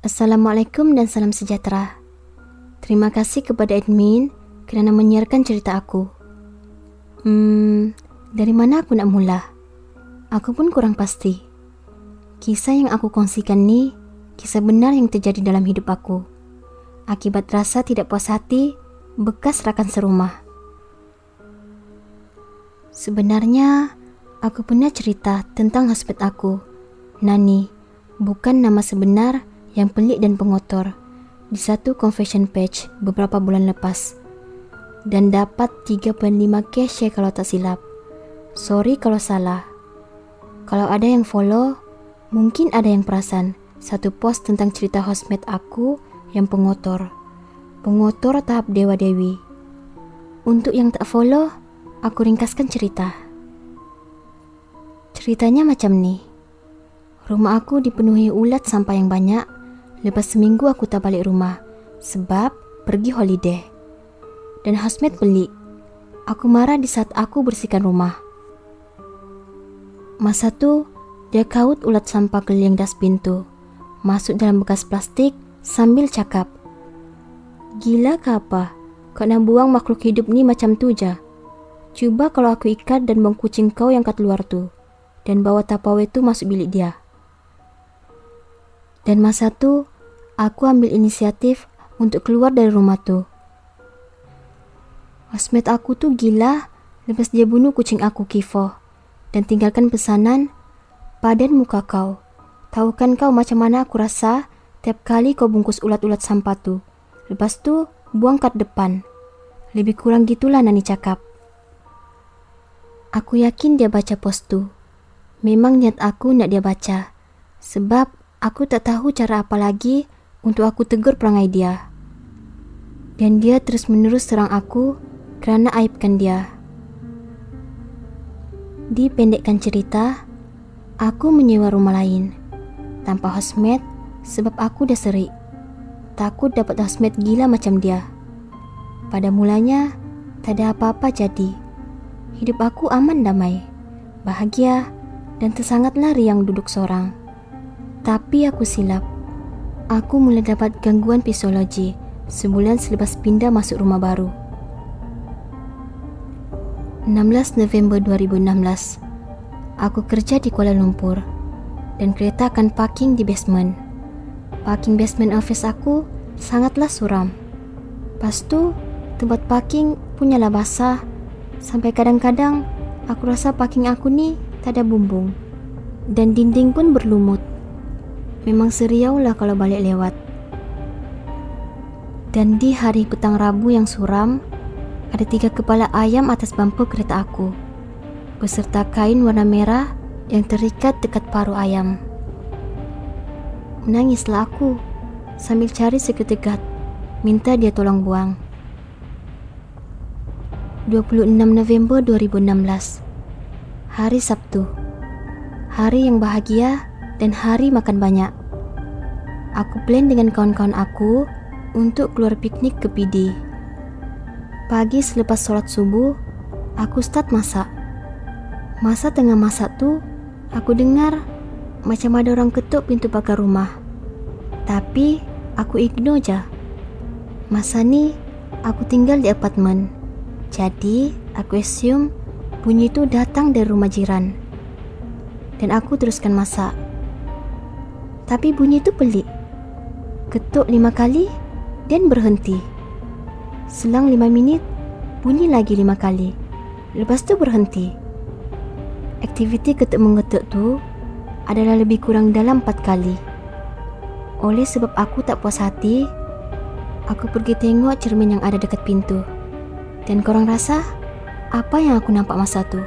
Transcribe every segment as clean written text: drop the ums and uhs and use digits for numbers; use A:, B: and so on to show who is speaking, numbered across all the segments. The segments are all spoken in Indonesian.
A: Assalamualaikum dan salam sejahtera. Terima kasih kepada admin kerana menyiarkan cerita aku. Dari mana aku nak mula? Aku pun kurang pasti. Kisah yang aku kongsikan ni, kisah benar yang terjadi dalam hidup aku. Akibat rasa tidak puas hati, bekas rakan serumah. Sebenarnya, aku pernah cerita tentang housemate aku, Nani, bukan nama sebenar yang pelik dan pengotor, di satu confession page beberapa bulan lepas. Dan dapat 35k share kalau tak silap. Sorry kalau salah. Kalau ada yang follow, mungkin ada yang perasan satu post tentang cerita housemate aku yang pengotor. Pengotor tahap dewa-dewi. Untuk yang tak follow, aku ringkaskan cerita. Ceritanya macam ni. Rumah aku dipenuhi ulat sampah yang banyak. Lepas seminggu aku tak balik rumah sebab pergi holiday. Dan housemate pelik. Aku marah di saat aku bersihkan rumah. Masa tu, dia kaut ulat sampah keliling dustbin tu, masuk dalam bekas plastik sambil cakap, "Gila ke apa? Kau nak buang makhluk hidup ni macam tu je? Cuba kalau aku ikat dan buang kucing kau yang kat luar tu, dan bawa Tupperware tu masuk bilik dia." Dan masa tu, aku ambil inisiatif untuk keluar dari rumah tu. Housemate aku tu gila lepas dia bunuh kucing aku Kifo dan tinggalkan pesanan, "Padan muka kau. Tahu kan kau macam mana aku rasa tiap kali kau bungkus ulat-ulat sampah tu. Lepas tu buang kat depan." Lebih kurang gitulah Nani cakap. Aku yakin dia baca post tu. Memang niat aku nak dia baca. Sebab aku tak tahu cara apa lagi untuk aku tegur perangai dia. Dan dia terus menerus serang aku kerana aibkan dia. Dipendekkan cerita, aku menyewa rumah lain tanpa housemate sebab aku dah serik. Takut dapat housemate gila macam dia. Pada mulanya, tak ada apa-apa jadi. Hidup aku aman damai, bahagia dan tersangatlah riang duduk sorang. Tapi aku silap. Aku mula dapat gangguan psikologi sebulan selepas pindah masuk rumah baru. 16 November 2016. Aku kerja di Kuala Lumpur dan kereta akan parking di basement. Parking basement office aku sangatlah suram. Lepas tu, tempat parking punyalah basah sampai kadang-kadang aku rasa parking aku ni tak ada bumbung dan dinding pun berlumut. Memang seriau lah kalau balik lewat. Dan di hari petang Rabu yang suram, ada 3 kepala ayam atas bumper kereta aku, beserta kain warna merah yang terikat dekat paruh ayam. Menangislah aku sambil cari security guard, minta dia tolong buang. 26 November 2016. Hari Sabtu. Hari yang bahagia dan hari makan banyak. Aku plan dengan kawan-kawan aku untuk keluar piknik ke PD. Pagi selepas solat subuh, aku start masak. Masa tengah masak tu, aku dengar macam ada orang ketuk pintu pagar rumah. Tapi aku ignore je. Masa ni, aku tinggal di apartmen. Jadi, aku assume bunyi tu datang dari rumah jiran. Dan aku teruskan masak. Tapi bunyi tu pelik. Ketuk 5 kali dan berhenti. Selang 5 minit, bunyi lagi 5 kali. Lepas tu berhenti. Aktiviti ketuk mengetuk tu adalah lebih kurang dalam 4 kali. Oleh sebab aku tak puas hati, aku pergi tengok cermin yang ada dekat pintu. Dan korang rasa apa yang aku nampak masa tu?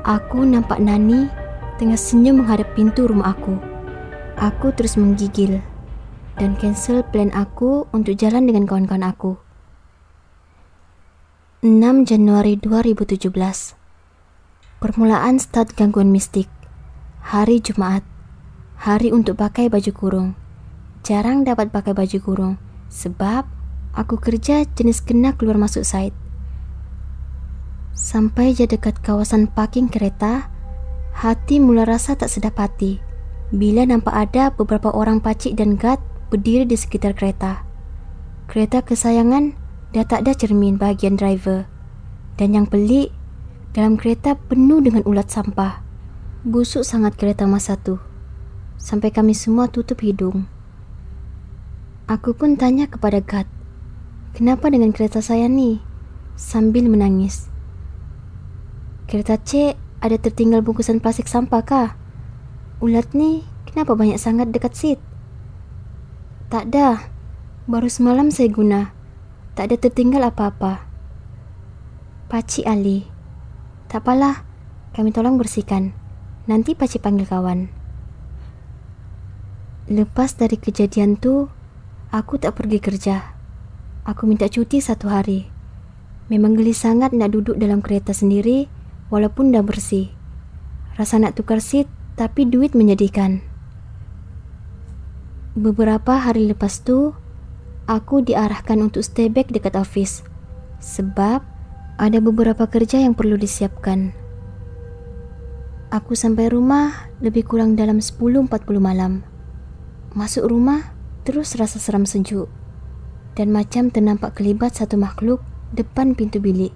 A: Aku nampak Nani tengah senyum menghadap pintu rumah aku. Aku terus menggigil dan cancel plan aku untuk jalan dengan kawan-kawan aku. 6 Januari 2017. Permulaan start gangguan mistik. Hari Jumaat. Hari untuk pakai baju kurung. Jarang dapat pakai baju kurung sebab aku kerja jenis kena keluar masuk site. Sampai je dekat kawasan parking kereta, hati mula rasa tak sedap hati. bila nampak ada beberapa orang pacik dan guard berdiri di sekitar kereta. Kereta kesayangan dah tak ada cermin bahagian driver. Dan yang pelik, dalam kereta penuh dengan ulat sampah. Busuk sangat kereta masa tu, sampai kami semua tutup hidung. Aku pun tanya kepada guard, "Kenapa dengan kereta saya ni?" Sambil menangis. "Kereta cik ada tertinggal bungkusan plastik sampah kah? Ulat ni kenapa banyak sangat dekat seat?" "Tak ada, baru semalam saya guna. Tak ada tertinggal apa-apa." "Pakcik Ali, tak apalah, kami tolong bersihkan. Nanti pakcik panggil kawan." Lepas dari kejadian tu, aku tak pergi kerja. Aku minta cuti 1 hari. Memang geli sangat nak duduk dalam kereta sendiri walaupun dah bersih. Rasa nak tukar seat tapi duit menyedihkan. Beberapa hari lepas tu, aku diarahkan untuk stay back dekat office sebab ada beberapa kerja yang perlu disiapkan. Aku sampai rumah lebih kurang dalam 10.40 malam. Masuk rumah terus rasa seram sejuk dan macam ternampak kelibat satu makhluk depan pintu bilik.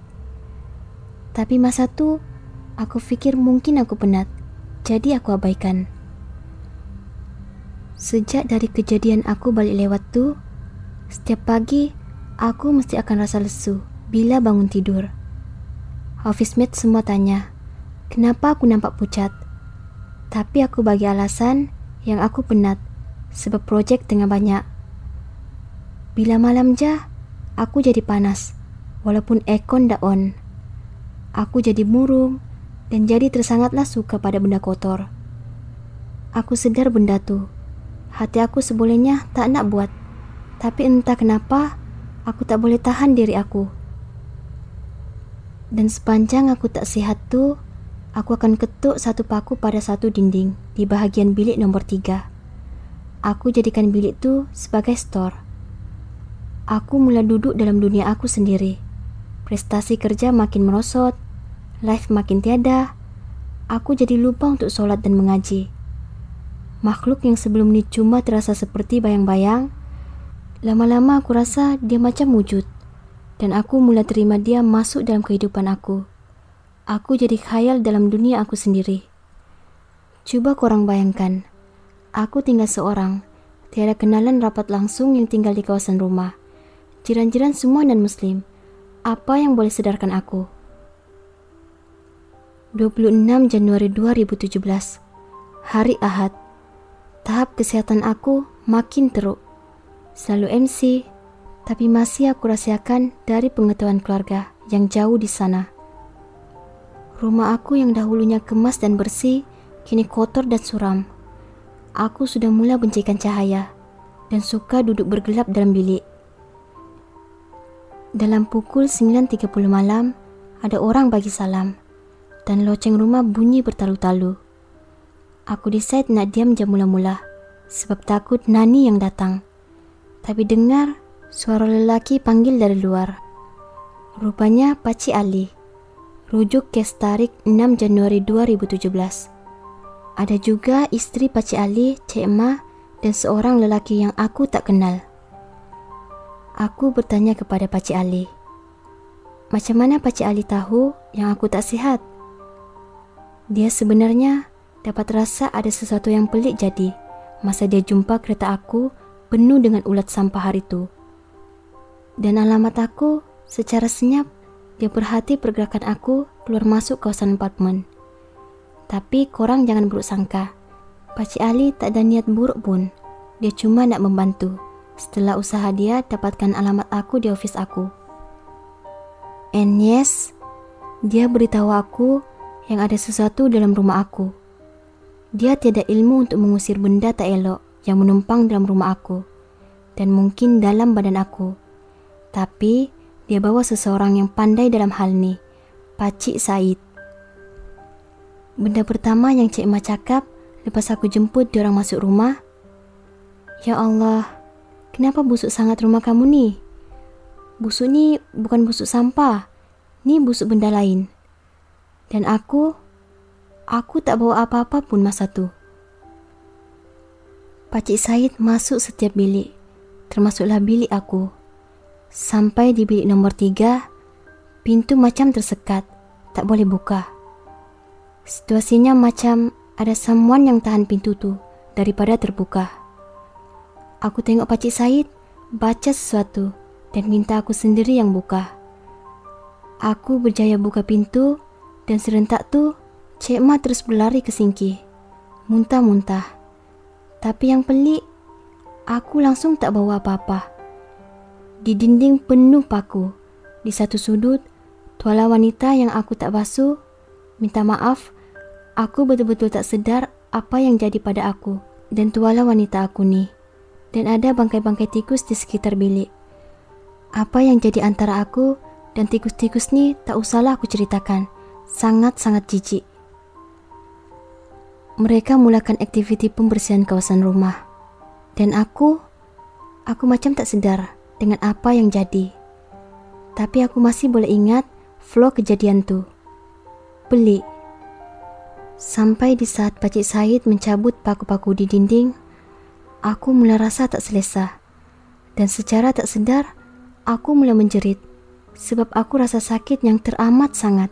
A: Tapi masa tu aku fikir mungkin aku penat, jadi aku abaikan. Sejak dari kejadian aku balik lewat tu, setiap pagi aku mesti akan rasa lesu bila bangun tidur. Office mate semua tanya, kenapa aku nampak pucat? Tapi aku bagi alasan yang aku penat sebab projek tengah banyak. Bila malam jah, aku jadi panas walaupun aircon dah on. Aku jadi murung dan jadi tersangatlah suka pada benda kotor. Aku sedar benda tu. Hati aku sebolehnya tak nak buat. Tapi entah kenapa, aku tak boleh tahan diri aku. Dan sepanjang aku tak sihat tu, aku akan ketuk satu paku pada satu dinding di bahagian bilik nombor 3. Aku jadikan bilik tu sebagai store. Aku mula duduk dalam dunia aku sendiri. Prestasi kerja makin merosot, life makin tiada. Aku jadi lupa untuk solat dan mengaji. Makhluk yang sebelum ni cuma terasa seperti bayang-bayang, lama-lama aku rasa dia macam wujud. Dan aku mula terima dia masuk dalam kehidupan aku. Aku jadi khayal dalam dunia aku sendiri. Cuba korang bayangkan, aku tinggal seorang, tiada kenalan rapat langsung yang tinggal di kawasan rumah. Jiran-jiran semua non-muslim. Apa yang boleh sedarkan aku? 26 Januari 2017, hari Ahad. Tahap kesihatan aku makin teruk. Selalu MC, tapi masih aku rahsiakan dari pengetahuan keluarga yang jauh di sana. Rumah aku yang dahulunya kemas dan bersih, kini kotor dan suram. Aku sudah mula bencikan cahaya dan suka duduk bergelap dalam bilik. Dalam pukul 9.30 malam, ada orang bagi salam dan loceng rumah bunyi bertalu-talu. Aku decide nak diam jam mula-mula sebab takut Nani yang datang. Tapi dengar suara lelaki panggil dari luar. Rupanya Pakcik Ali. Rujuk kes tarik 6 Januari 2017. Ada juga isteri Pakcik Ali, Cik Ma, dan seorang lelaki yang aku tak kenal. Aku bertanya kepada Pakcik Ali, macam mana Pakcik Ali tahu yang aku tak sihat? Dia sebenarnya dapat rasa ada sesuatu yang pelik jadi masa dia jumpa kereta aku penuh dengan ulat sampah hari itu. Dan alamat aku, secara senyap dia perhati pergerakan aku keluar masuk kawasan apartmen. Tapi korang jangan buruk sangka, Pakcik Ali tak ada niat buruk pun. Dia cuma nak membantu setelah usaha dia dapatkan alamat aku di office aku. And yes, dia beritahu aku yang ada sesuatu dalam rumah aku. Dia tiada ilmu untuk mengusir benda tak elok yang menumpang dalam rumah aku dan mungkin dalam badan aku. Tapi dia bawa seseorang yang pandai dalam hal ni, Pakcik Said. Benda pertama yang Cik Ma cakap lepas aku jemput diorang masuk rumah, "Ya Allah, kenapa busuk sangat rumah kamu ni? Busuk ni bukan busuk sampah, ni busuk benda lain." Dan aku tak bawa apa-apa pun masa tu. Pakcik Said masuk setiap bilik, termasuklah bilik aku. Sampai di bilik nomor 3, pintu macam tersekat, tak boleh buka. Situasinya macam ada someone yang tahan pintu tu daripada terbuka. Aku tengok Pakcik Said baca sesuatu dan minta aku sendiri yang buka. Aku berjaya buka pintu dan serentak tu Cik Ma terus berlari ke sinki, muntah-muntah. Tapi yang pelik, aku langsung tak bawa apa-apa. Di dinding penuh paku. Di satu sudut, tuala wanita yang aku tak basuh. Minta maaf, aku betul-betul tak sedar apa yang jadi pada aku dan tuala wanita aku ni. Dan ada bangkai-bangkai tikus di sekitar bilik. Apa yang jadi antara aku dan tikus-tikus ni tak usahlah aku ceritakan. Sangat-sangat jijik. Mereka mulakan aktiviti pembersihan kawasan rumah. Dan aku macam tak sedar dengan apa yang jadi. Tapi aku masih boleh ingat flow kejadian tu. Pelik. Sampai di saat Pakcik Said mencabut paku-paku di dinding, aku mula rasa tak selesa. Dan secara tak sedar, aku mula menjerit sebab aku rasa sakit yang teramat sangat.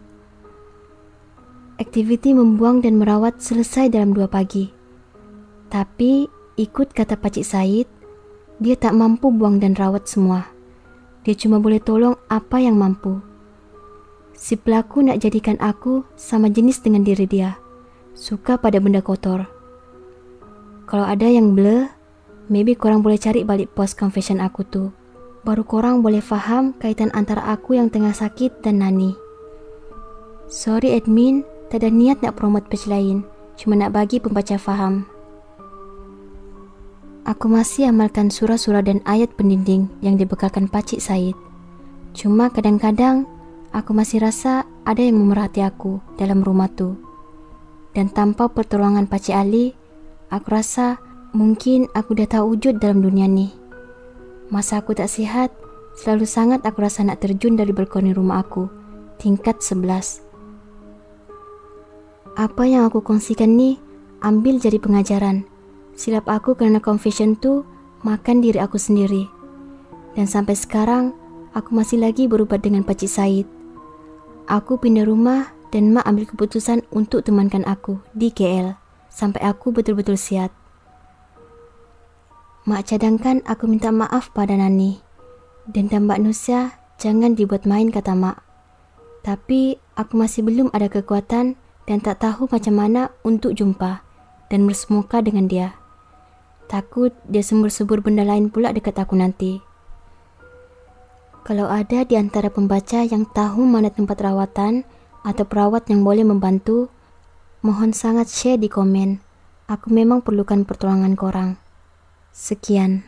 A: Aktiviti membuang dan merawat selesai dalam 2 pagi. Tapi ikut kata Pakcik Said, dia tak mampu buang dan rawat semua. Dia cuma boleh tolong apa yang mampu. Si pelaku nak jadikan aku sama jenis dengan diri dia, suka pada benda kotor. Kalau ada yang blur, maybe korang boleh cari balik post confession aku tu. Baru korang boleh faham kaitan antara aku yang tengah sakit dan Nani. Sorry admin, tak ada niat nak promote page lain, cuma nak bagi pembaca faham. Aku masih amalkan surah-surah dan ayat pendinding yang dibekalkan Pakcik Said. Cuma kadang-kadang aku masih rasa ada yang memerhati aku dalam rumah tu. Dan tanpa pertolongan Pakcik Ali, aku rasa mungkin aku dah tahu wujud dalam dunia ni. Masa aku tak sihat, selalu sangat aku rasa nak terjun dari balkoni rumah aku, tingkat 11. Apa yang aku kongsikan ni, ambil jadi pengajaran. Silap aku kerana confession tu, makan diri aku sendiri. Dan sampai sekarang, aku masih lagi berubat dengan Pakcik Said. Aku pindah rumah dan Mak ambil keputusan untuk temankan aku di KL sampai aku betul-betul sihat. Mak cadangkan aku minta maaf pada Nani. Dan Mbak Nusia jangan dibuat main, kata Mak. Tapi aku masih belum ada kekuatan dan tak tahu macam mana untuk jumpa dan bersemuka dengan dia. Takut dia sembur-sebur benda lain pula dekat aku nanti. Kalau ada di antara pembaca yang tahu mana tempat rawatan atau perawat yang boleh membantu, mohon sangat share di komen. Aku memang perlukan pertolongan korang. Sekian.